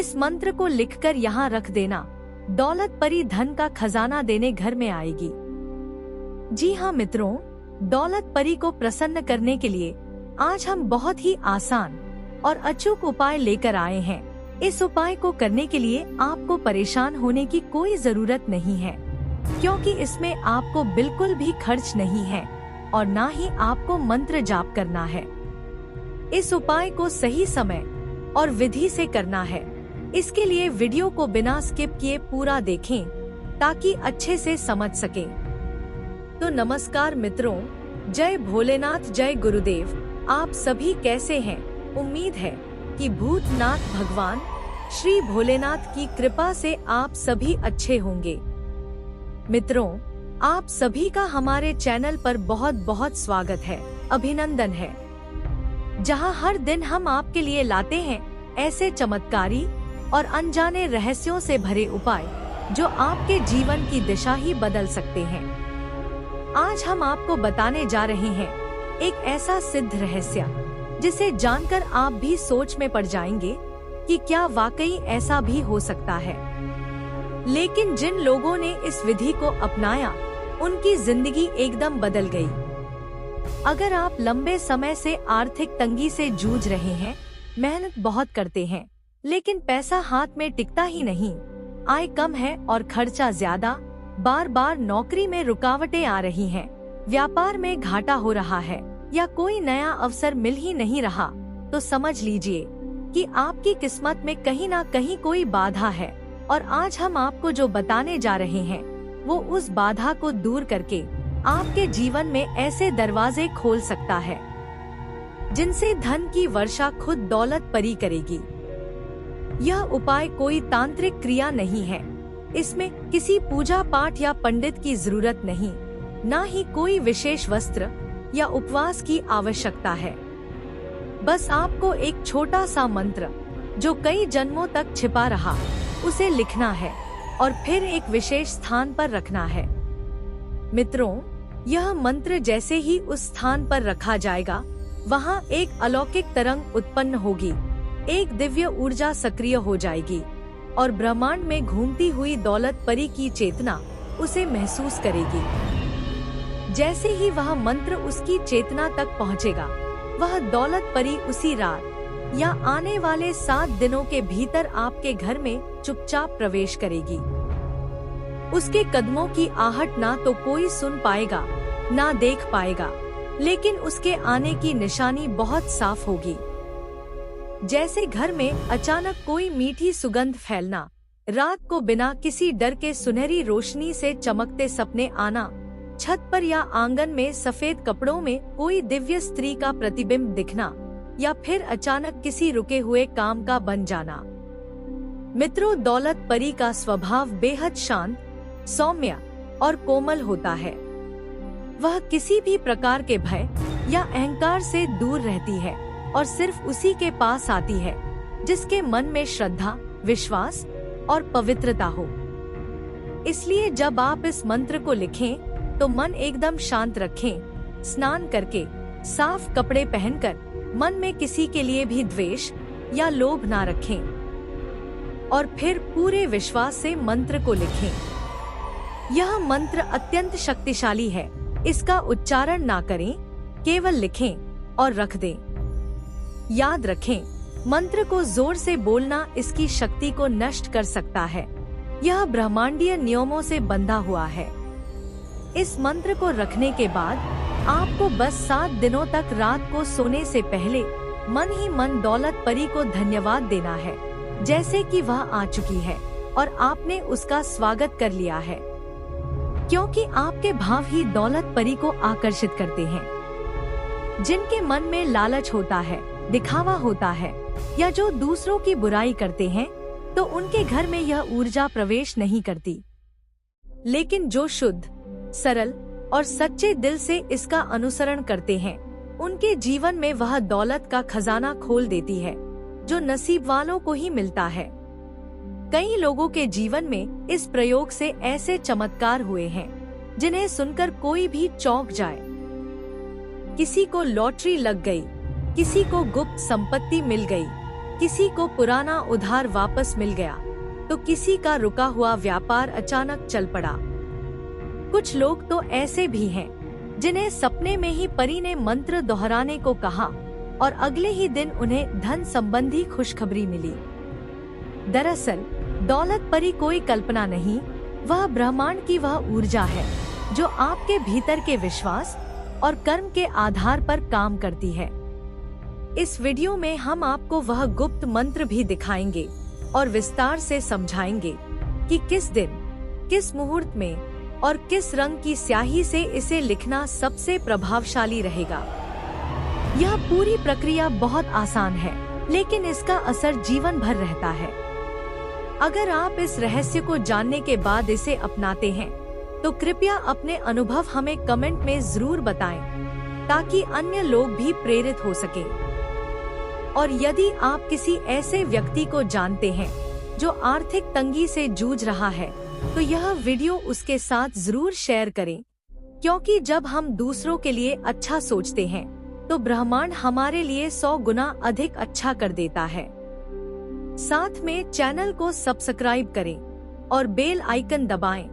इस मंत्र को लिखकर यहाँ रख देना। दौलत परी धन का खजाना देने घर में आएगी। जी हाँ मित्रों, दौलत परी को प्रसन्न करने के लिए आज हम बहुत ही आसान और अचूक उपाय लेकर आए हैं। इस उपाय को करने के लिए आपको परेशान होने की कोई जरूरत नहीं है, क्योंकि इसमें आपको बिल्कुल भी खर्च नहीं है और ना ही आपको मंत्र जाप करना है। इस उपाय को सही समय और विधि से करना है। इसके लिए वीडियो को बिना स्किप किए पूरा देखें ताकि अच्छे से समझ सकें। तो नमस्कार मित्रों, जय भोलेनाथ, जय गुरुदेव। आप सभी कैसे हैं? उम्मीद है कि भूतनाथ भगवान श्री भोलेनाथ की कृपा से आप सभी अच्छे होंगे। मित्रों, आप सभी का हमारे चैनल पर बहुत बहुत स्वागत है, अभिनंदन है, जहां हर दिन हम आपके लिए लाते हैं ऐसे चमत्कारी और अनजाने रहस्यों से भरे उपाय जो आपके जीवन की दिशा ही बदल सकते हैं। आज हम आपको बताने जा रहे हैं एक ऐसा सिद्ध रहस्य जिसे जानकर आप भी सोच में पड़ जाएंगे कि क्या वाकई ऐसा भी हो सकता है। लेकिन जिन लोगों ने इस विधि को अपनाया उनकी जिंदगी एकदम बदल गई। अगर आप लंबे समय से आर्थिक तंगी से जूझ रहे हैं, मेहनत बहुत करते हैं लेकिन पैसा हाथ में टिकता ही नहीं, आय कम है और खर्चा ज्यादा, बार बार नौकरी में रुकावटें आ रही हैं, व्यापार में घाटा हो रहा है या कोई नया अवसर मिल ही नहीं रहा, तो समझ लीजिए कि आपकी किस्मत में कहीं ना कहीं कोई बाधा है। और आज हम आपको जो बताने जा रहे हैं वो उस बाधा को दूर करके आपके जीवन में ऐसे दरवाजे खोल सकता है जिनसे धन की वर्षा खुद दौलत परी करेगी। यह उपाय कोई तांत्रिक क्रिया नहीं है, इसमें किसी पूजा पाठ या पंडित की जरूरत नहीं, ना ही कोई विशेष वस्त्र या उपवास की आवश्यकता है। बस आपको एक छोटा सा मंत्र जो कई जन्मों तक छिपा रहा, उसे लिखना है और फिर एक विशेष स्थान पर रखना है। मित्रों, यह मंत्र जैसे ही उस स्थान पर रखा जाएगा, वहाँ एक अलौकिक तरंग उत्पन्न होगी, एक दिव्य ऊर्जा सक्रिय हो जाएगी और ब्रह्मांड में घूमती हुई दौलत परी की चेतना उसे महसूस करेगी। जैसे ही वह मंत्र उसकी चेतना तक पहुँचेगा, वह दौलत परी उसी रात या आने वाले 7 दिनों के भीतर आपके घर में चुपचाप प्रवेश करेगी। उसके कदमों की आहट ना तो कोई सुन पाएगा ना देख पाएगा, लेकिन उसके आने की निशानी बहुत साफ होगी। जैसे घर में अचानक कोई मीठी सुगंध फैलना, रात को बिना किसी डर के सुनहरी रोशनी से चमकते सपने आना, छत पर या आंगन में सफेद कपड़ों में कोई दिव्य स्त्री का प्रतिबिंब दिखना, या फिर अचानक किसी रुके हुए काम का बन जाना। मित्रों, दौलत परी का स्वभाव बेहद शांत, सौम्य और कोमल होता है। वह किसी भी प्रकार के भय या अहंकार से दूर रहती है और सिर्फ उसी के पास आती है जिसके मन में श्रद्धा, विश्वास और पवित्रता हो। इसलिए जब आप इस मंत्र को लिखें तो मन एकदम शांत रखें, स्नान करके साफ कपड़े पहनकर मन में किसी के लिए भी द्वेष या लोभ ना रखें और फिर पूरे विश्वास से मंत्र को लिखें। यह मंत्र अत्यंत शक्तिशाली है, इसका उच्चारण ना करें, केवल लिखें और रख दें। याद रखें, मंत्र को जोर से बोलना इसकी शक्ति को नष्ट कर सकता है। यह ब्रह्मांडीय नियमों से बंधा हुआ है। इस मंत्र को रखने के बाद आपको बस 7 दिनों तक रात को सोने से पहले मन ही मन दौलत परी को धन्यवाद देना है, जैसे कि वह आ चुकी है और आपने उसका स्वागत कर लिया है, क्योंकि आपके भाव ही दौलत परी को आकर्षित करते हैं। जिनके मन में लालच होता है, दिखावा होता है या जो दूसरों की बुराई करते हैं, तो उनके घर में यह ऊर्जा प्रवेश नहीं करती। लेकिन जो शुद्ध, सरल और सच्चे दिल से इसका अनुसरण करते हैं, उनके जीवन में वह दौलत का खजाना खोल देती है जो नसीब वालों को ही मिलता है। कई लोगों के जीवन में इस प्रयोग से ऐसे चमत्कार हुए हैं जिन्हें सुनकर कोई भी चौंक जाए। किसी को लॉटरी लग गई, किसी को गुप्त संपत्ति मिल गई, किसी को पुराना उधार वापस मिल गया, तो किसी का रुका हुआ व्यापार अचानक चल पड़ा। कुछ लोग तो ऐसे भी हैं जिन्हें सपने में ही परी ने मंत्र दोहराने को कहा और अगले ही दिन उन्हें धन संबंधी खुशखबरी मिली। दरअसल दौलत परी कोई कल्पना नहीं, वह ब्रह्मांड की वह ऊर्जा है जो आपके भीतर के विश्वास और कर्म के आधार पर काम करती है। इस वीडियो में हम आपको वह गुप्त मंत्र भी दिखाएंगे और विस्तार से समझाएंगे कि किस दिन, किस मुहूर्त में और किस रंग की स्याही से इसे लिखना सबसे प्रभावशाली रहेगा। यह पूरी प्रक्रिया बहुत आसान है, लेकिन इसका असर जीवन भर रहता है। अगर आप इस रहस्य को जानने के बाद इसे अपनाते हैं, तो कृपया अपने अनुभव हमें कमेंट में जरूर बताएं, ताकि अन्य लोग भी प्रेरित हो सकें। और यदि आप किसी ऐसे व्यक्ति को जानते हैं जो आर्थिक तंगी से जूझ रहा है, तो यह वीडियो उसके साथ जरूर शेयर करें, क्योंकि जब हम दूसरों के लिए अच्छा सोचते हैं, तो ब्रह्मांड हमारे लिए 100 गुना अधिक अच्छा कर देता है। साथ में चैनल को सब्सक्राइब करें और बेल आइकन दबाएं,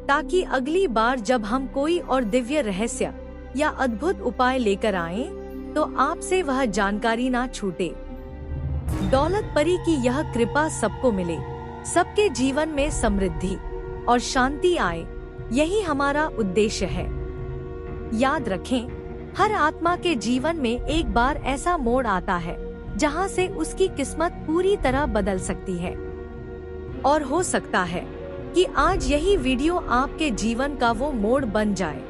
ताकि अगली बार जब हम कोई और दिव्य रहस्य या अद्भुत उपाय लेकर आएं, तो आपसे वह जानकारी ना छूटे। दौलत परी की यह कृपा सबको मिले, सबके जीवन में समृद्धि और शांति आए, यही हमारा उद्देश्य है। याद रखें, हर आत्मा के जीवन में एक बार ऐसा मोड़ आता है जहां से उसकी किस्मत पूरी तरह बदल सकती है। और हो सकता है कि आज यही वीडियो आपके जीवन का वो मोड़ बन जाए।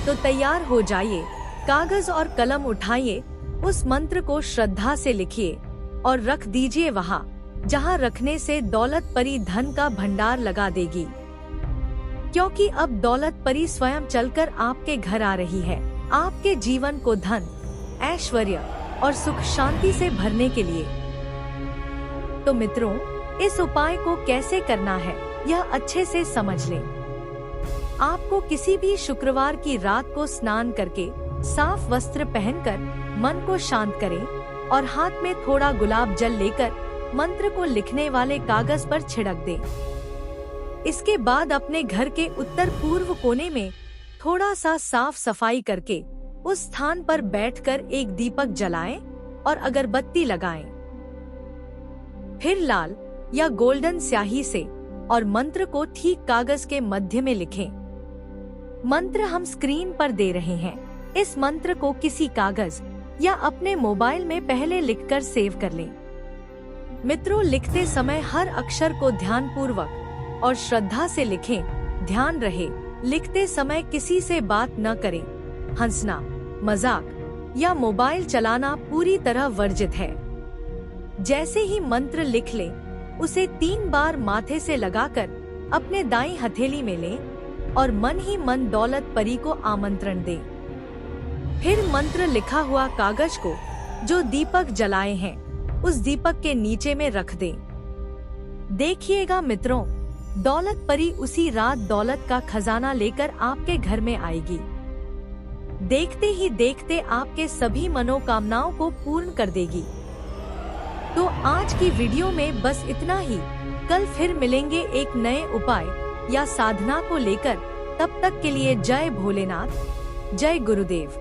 तो तैयार हो जाइए, कागज और कलम उठाइए, उस मंत्र को श्रद्धा से लिखिए और रख दीजिए वहां जहां रखने से दौलत परी धन का भंडार लगा देगी। क्योंकि अब दौलत परी स्वयं चलकर आपके घर आ रही है, आपके जीवन को धन, ऐश्वर्य और सुख शांति से भरने के लिए। तो मित्रों, इस उपाय को कैसे करना है यह अच्छे से समझ लें। आपको किसी भी शुक्रवार की रात को स्नान करके साफ वस्त्र पहनकर मन को शांत करें और हाथ में थोड़ा गुलाब जल लेकर मंत्र को लिखने वाले कागज पर छिड़क दें। इसके बाद अपने घर के उत्तर पूर्व कोने में थोड़ा सा साफ सफाई करके उस स्थान पर बैठकर एक दीपक जलाएं और अगरबत्ती लगाएं। फिर लाल या गोल्डन स्याही से और मंत्र को ठीक कागज के मध्य में लिखें। मंत्र हम स्क्रीन पर दे रहे हैं। इस मंत्र को किसी कागज या अपने मोबाइल में पहले लिखकर सेव कर लें। मित्रों, लिखते समय हर अक्षर को ध्यानपूर्वक और श्रद्धा से लिखें। ध्यान रहे, लिखते समय किसी से बात न करें। हंसना, मजाक या मोबाइल चलाना पूरी तरह वर्जित है। जैसे ही मंत्र लिख लें, उसे 3 बार माथे से लगाकर अपने दाईं हथेली में लें और मन ही मन दौलत परी को आमंत्रण दें। फिर मंत्र लिखा हुआ कागज को जो दीपक जलाए हैं, उस दीपक के नीचे में रख दें। देखिएगा मित्रों, दौलत परी उसी रात दौलत का खजाना लेकर आपके घर में आएगी। देखते ही देखते आपके सभी मनोकामनाओं को पूर्ण कर देगी। तो आज की वीडियो में बस इतना ही। कल फिर मिलेंगे एक नए उपाय या साधना को लेकर। तब तक के लिए जय भोलेनाथ, जय गुरुदेव।